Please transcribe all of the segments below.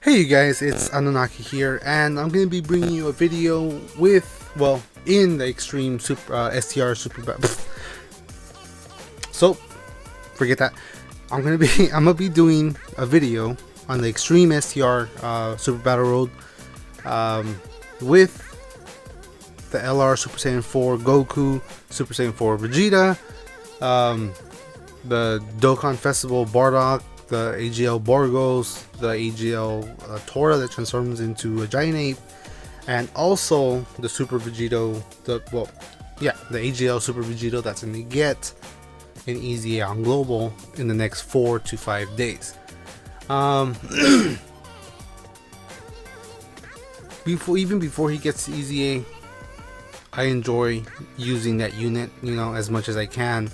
Hey you guys, it's Anunnaki here, and I'm going to be bringing you a video with, well, in the Extreme STR Super Battle. So, forget that. I'm gonna be doing a video on the Extreme STR Super Battle Road with the LR Super Saiyan 4 Goku, Super Saiyan 4 Vegeta, the Dokkan Festival Bardock, the AGL Borgos, the AGL Tora that transforms into a giant ape, and also the Super Vegito, the AGL Super Vegito that's going to get an Easy A on Global in the next 4 to 5 days. Before he gets to Easy A, I enjoy using that unit, as much as I can.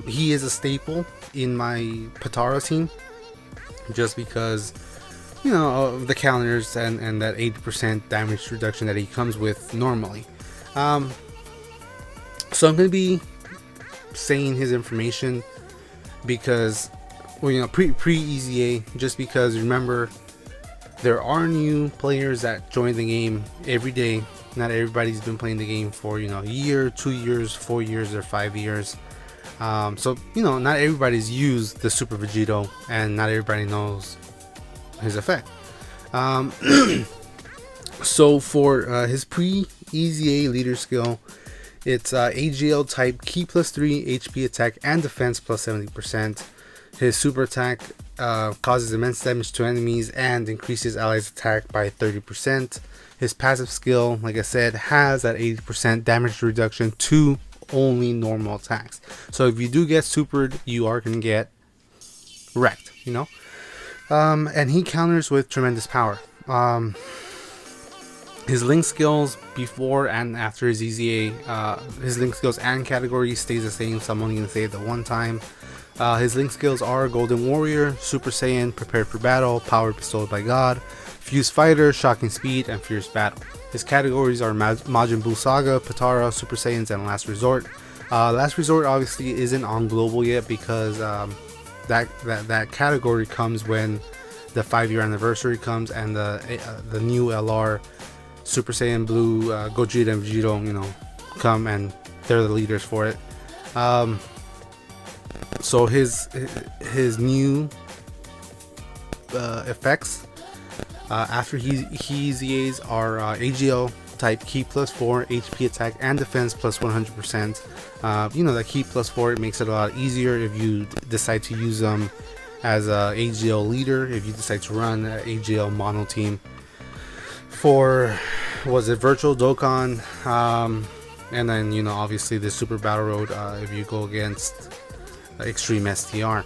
He is a staple in my Patara team, just because, of the counters and that 80% damage reduction that he comes with normally. So I'm going to be saying his information because, pre-Easy A, just because, remember, there are new players that join the game every day. Not everybody's been playing the game for, a year, 2 years, 4 years, or 5 years. So, not everybody's used the Super Vegito, and not everybody knows his effect. So for his pre-Easy A leader skill, it's AGL type Ki +3, HP attack and defense plus 70%. His super attack causes immense damage to enemies and increases allies attack by 30%. His passive skill, like I said, has that 80% damage reduction to only normal attacks. So if you do get supered, you are going to get wrecked, and he counters with tremendous power. His link skills before and after his Easy A, his link skills and category stays the same, so I'm only going to say it the one time. His link skills are Golden Warrior, Super Saiyan, Prepared for Battle, Power Bestowed by God, Fuse Fighter, Shocking Speed, and Fierce Battle. His categories are Majin Buu Saga, Patara, Super Saiyans, and Last Resort. Last Resort obviously isn't on Global yet because that category comes when the 5-year anniversary comes and the new LR Super Saiyan Blue, Gogeta and Vegito, come, and they're the leaders for it. So his new effects after Easy A's are AGL type Ki +4, HP attack and defense plus 100%. The Ki +4, it makes it a lot easier if you decide to use them as a AGL leader, if you decide to run an AGL mono team for, Virtual Dokkan, and then obviously the Super Battle Road if you go against Extreme STR.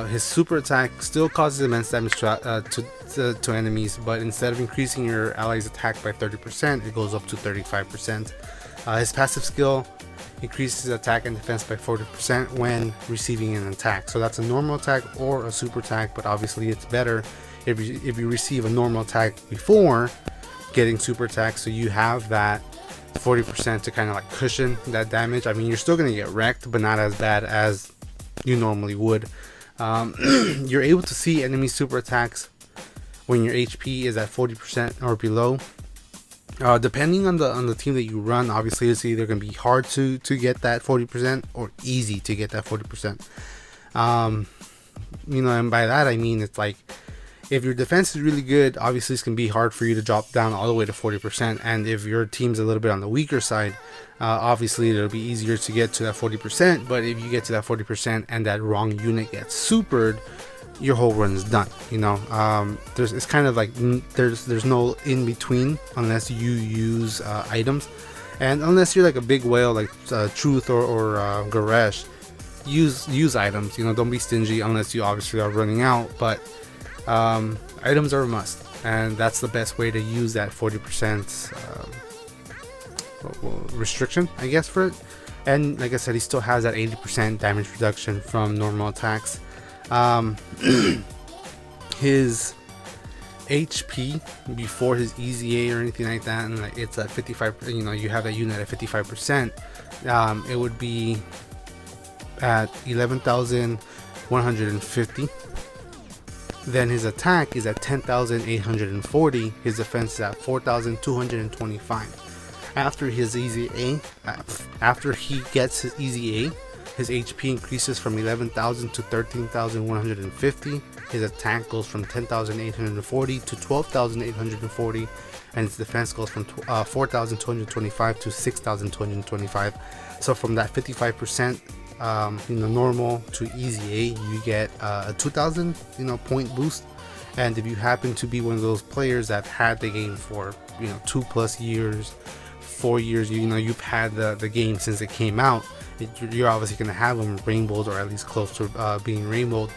His super attack still causes immense damage to enemies, but instead of increasing your allies attack by 30%, it goes up to 35%. His passive skill increases attack and defense by 40% when receiving an attack. So that's a normal attack or a super attack, but obviously it's better if you receive a normal attack before getting super attack, so you have that 40% to kind of like cushion that damage. I mean, you're still going to get wrecked, but not as bad as you normally would. You're able to see enemy super attacks when your HP is at 40% or below. Depending on the team that you run, obviously it's either going to be hard to get that 40% or easy to get that 40%. And by that I mean, it's like, if your defense is really good, obviously it's going to be hard for you to drop down all the way to 40%. And if your team's a little bit on the weaker side, obviously it'll be easier to get to that 40%. But if you get to that 40% and that wrong unit gets supered, your whole run is done. It's kind of like there's no in between unless you use items, and unless you're like a big whale like Truth or Garesh, use items. Don't be stingy unless you obviously are running out. But items are a must, and that's the best way to use that 40% restriction, I guess, for it. And like I said, he still has that 80% damage reduction from normal attacks. His HP before his Easy A or anything like that, and it's at 55, you have that unit at 55%, it would be at 11,150. Then his attack is at 10,840. His defense is at 4,225. After his easy A, after he gets his easy A, his HP increases from 11,000 to 13,150. His attack goes from 10,840 to 12,840, and his defense goes from 4,225 to 6,225. So from that 55%, normal to easy A, you get a 2,000 point boost. And if you happen to be one of those players that had the game for 2+ years, 4 years, you've had the game since it came out, you're obviously going to have them rainbowed, or at least close to being rainbowed.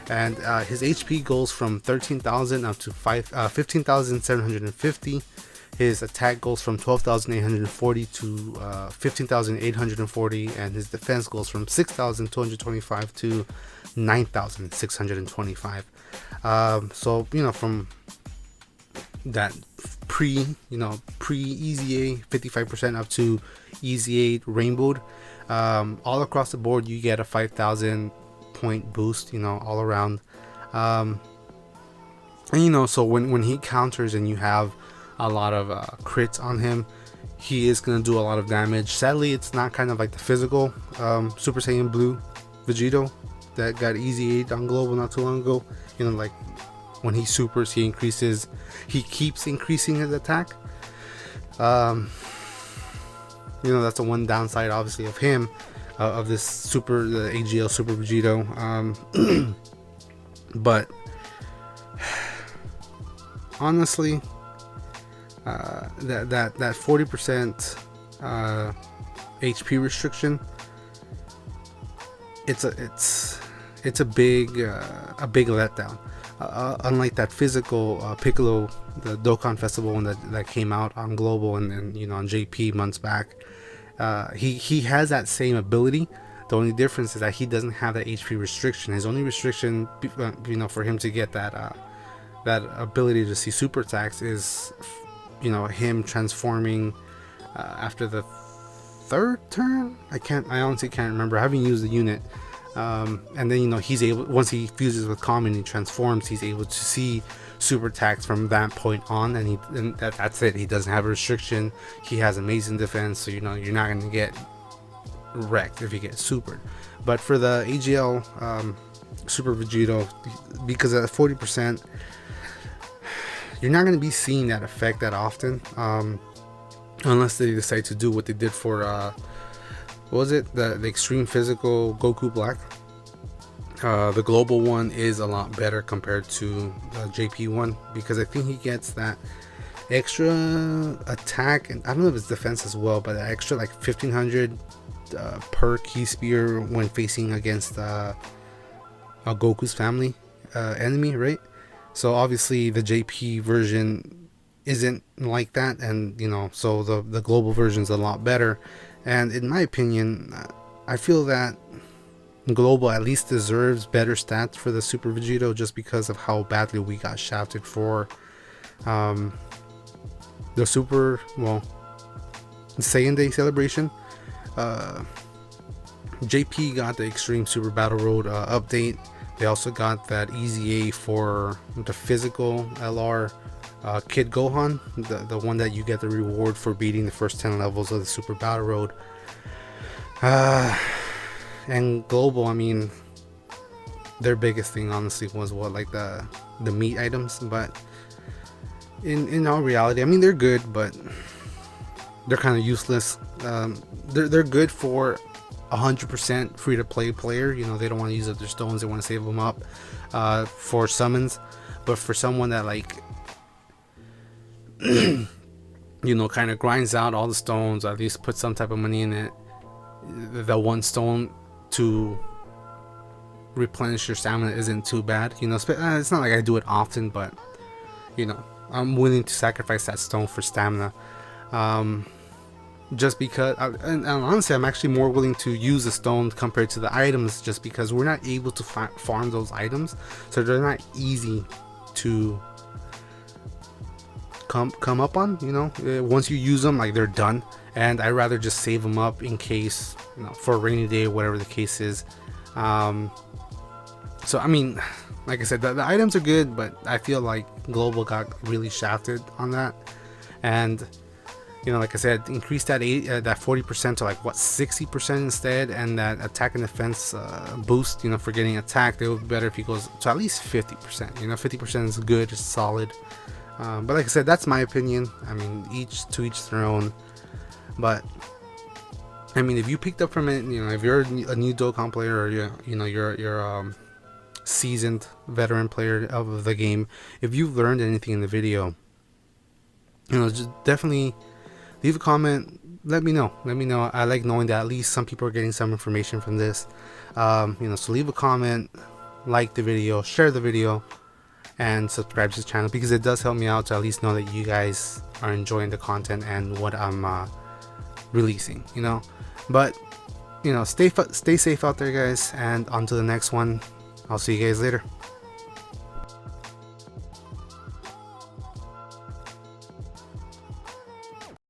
And his HP goes from 13,000 up to 15,750. His attack goes from 12,840 to 15,840, and his defense goes from 6,225 to 9,625. So from that pre easy A 55% up to easy A rainbowed, all across the board you get a 5,000 point boost, all around. And so when he counters and you have a lot of crits on him, he is going to do a lot of damage. Sadly, it's not kind of like the physical Super Saiyan Blue Vegito that got easy 8 on global not too long ago. Like when he supers, he keeps increasing his attack. That's the one downside obviously of him, of this the AGL Super Vegito. But honestly, that 40% HP restriction, it's a big letdown. Unlike that physical Piccolo, the Dokkan Festival one that came out on global and on JP months back, he has that same ability. The only difference is that he doesn't have that HP restriction. His only restriction, for him to get that ability to see super attacks is him transforming after the third turn. I honestly can't remember. I haven't used the unit. And then he's able, once he fuses with Common and he transforms, he's able to see super attacks from that point on, and that's it. He doesn't have a restriction. He has amazing defense, so you're not going to get wrecked if you get supered. But for the AGL Super Vegito, because at 40%, you're not going to be seeing that effect that often, unless they decide to do what they did for what was it, the extreme physical Goku Black. The global one is a lot better compared to the JP one, because I think he gets that extra attack, and I don't know if it's defense as well, but that extra like 1,500 per key spear when facing against a Goku's family enemy, right? So obviously the JP version isn't like that, and so the global version is a lot better. And in my opinion, I feel that global at least deserves better stats for the Super Vegito, just because of how badly we got shafted for the Super, Saiyan Day celebration. JP got the Extreme Super Battle Road update. They also got that easy A for the physical LR Kid Gohan, the one that you get the reward for beating the first 10 levels of the Super Battle Road. And global, I mean, their biggest thing honestly was the meat items, but in all reality, I mean, they're good, but they're kind of useless. They're good for 100% free to play player. They don't want to use up their stones, they want to save them up for summons. But for someone that kind of grinds out all the stones, or at least put some type of money in it, the one stone to replenish your stamina isn't too bad. It's not like I do it often, but I'm willing to sacrifice that stone for stamina, just because and honestly, I'm actually more willing to use the stone compared to the items, just because we're not able to farm those items, so they're not easy to come up on. Once you use them, they're done, and I'd rather just save them up in case, for a rainy day or whatever the case is. So I mean, like I said, the items are good, but I feel like global got really shafted on that. And like I said, increase that 40% to like what, 60% instead, and that attack and defense boost, for getting attacked, it would be better if he goes to at least 50%. 50% is good, it's solid. But like I said, that's my opinion. I mean, each to each their own. But I mean, if you picked up from it, if you're a new Dokkan player, or you're seasoned veteran player of the game, if you've learned anything in the video, just definitely leave a comment. Let me know. I like knowing that at least some people are getting some information from this. So leave a comment, like the video, share the video, and subscribe to the channel, because it does help me out to at least know that you guys are enjoying the content and what I'm releasing. But stay safe out there, guys, and on to the next one. I'll see you guys later.